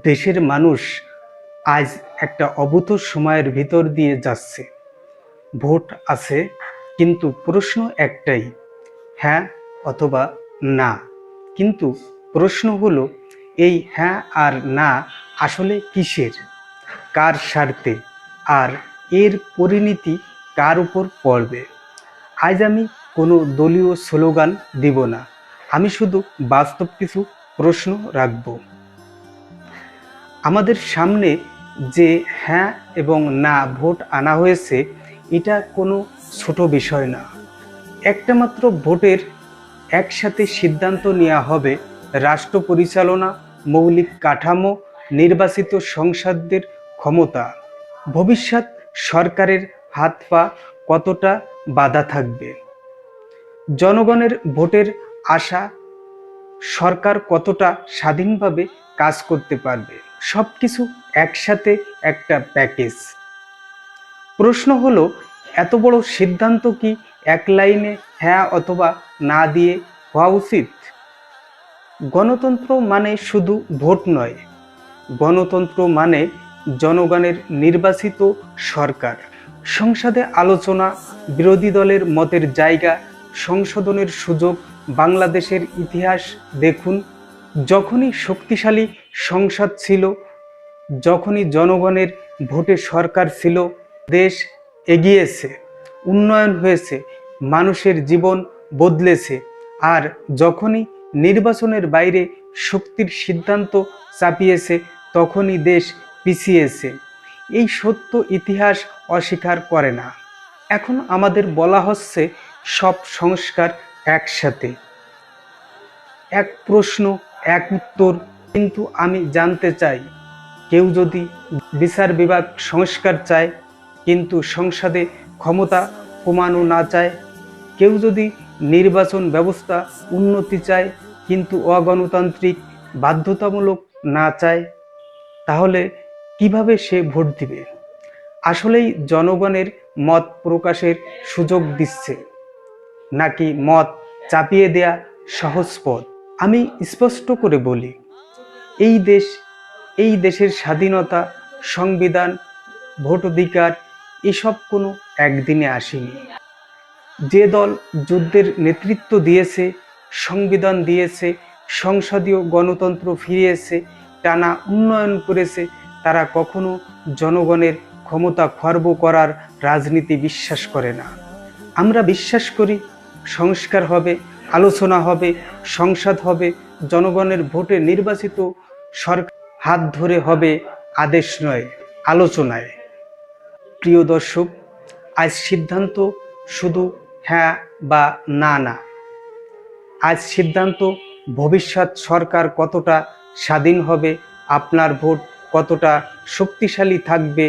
দেশের মানুষ আজ একটা অভূত সময়ের ভিতর দিয়ে যাচ্ছে। ভোট আছে, কিন্তু প্রশ্ন একটাই, হ্যাঁ অথবা না। কিন্তু প্রশ্ন হলো, এই হ্যাঁ আর না আসলে কিসের, কার স্বার্থে, আর এর পরিণতি কার উপর পড়বে? আজ আমি কোনো দলীয় স্লোগান দিব না, আমি শুধু বাস্তব কিছু প্রশ্ন রাখব। আমাদের সামনে যে হ্যাঁ এবং না ভোট আনা হয়েছে, এটা কোনো ছোট বিষয় না। একটা মাত্র ভোটের একসাথে সিদ্ধান্ত নেওয়া হবে রাষ্ট্র পরিচালনা, মৌলিক কাঠামো, নির্বাচিত সংসদদের ক্ষমতা, ভবিষ্যৎ সরকারের হাত পা কতটা বাধা থাকবে, জনগণের ভোটের আশা সরকার কতটা স্বাধীনভাবে কাজ করতে পারবে। সব কিছু একসাথে একটা প্যাকেজ। প্রশ্ন হলো, এত বড় সিদ্ধান্ত কি এক লাইনে হ্যাঁ অথবা না দিয়ে হওয়া উচিত? গণতন্ত্র মানে শুধু ভোট নয়, গণতন্ত্র মানে জনগণের নির্বাচিত সরকার, সংসদে আলোচনা, বিরোধী দলের মতের জায়গা, সংশোধনের সুযোগ। বাংলাদেশের ইতিহাস দেখুন, যখনই শক্তিশালী সংসদ ছিল, যখনই জনগণের ভোটে সরকার ছিল, দেশ এগিয়েছে, উন্নয়ন হয়েছে, মানুষের জীবন বদলেছে। আর যখনই নির্বাচনের বাইরে শক্তির সিদ্ধান্ত চাপিয়েছে, তখনই দেশ পিছিয়েছে। এই সত্য ইতিহাস অস্বীকার করে না। এখন আমাদের বলা হচ্ছে সব সংস্কার একসাথে, এক প্রশ্ন এক উত্তর। কিন্তু আমি জানতে চাই, কেউ যদি বিচার বিভাগ সংস্কার চায় কিন্তু সংসদে ক্ষমতা কমানো না চায়, কেউ যদি নির্বাচন ব্যবস্থা উন্নতি চায় কিন্তু অগণতান্ত্রিক বাধ্যতামূলক না চায়, তাহলে কিভাবে সে ভোট দিবে? আসলেই জনগণের মত প্রকাশের সুযোগ দিচ্ছে, নাকি মত চাপিয়ে দেয়া সহজ পথ? আমি স্পষ্ট করে বলি, এই দেশের স্বাধীনতা, সংবিধান, ভোটাধিকার এসব কোনো একদিনে আসেনি। যে দল যুদ্ধের নেতৃত্ব দিয়েছে, সংবিধান দিয়েছে, সংসদীয় গণতন্ত্র ফিরিয়েছে, টানা উন্নয়ন করেছে, তারা কখনো জনগণের ক্ষমতা খর্ব করার রাজনীতি বিশ্বাস করে না। আমরা বিশ্বাস করি সংস্কার হবে, আলোচনা হবে, সংসদ হবে, জনগণের ভোটে নির্বাচিত সরকার হাত ধরে হবে, আদেশ নয়, আলোচনায়। প্রিয় দর্শক, আজ সিদ্ধান্ত শুধু হ্যাঁ বা না না, আজ সিদ্ধান্ত ভবিষ্যৎ সরকার কতটা স্বাধীন হবে, আপনার ভোট কতটা শক্তিশালী থাকবে,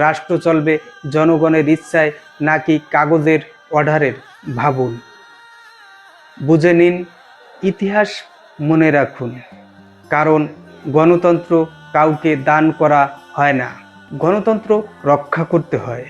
রাষ্ট্র চলবে জনগণের ইচ্ছায় নাকি কাগজের অর্ডারের। ভাবুন, বুঝে নিন, ইতিহাস মনে রাখুন। কারণ গণতন্ত্র কাউকে দান করা হয় না, গণতন্ত্র রক্ষা করতে হয়।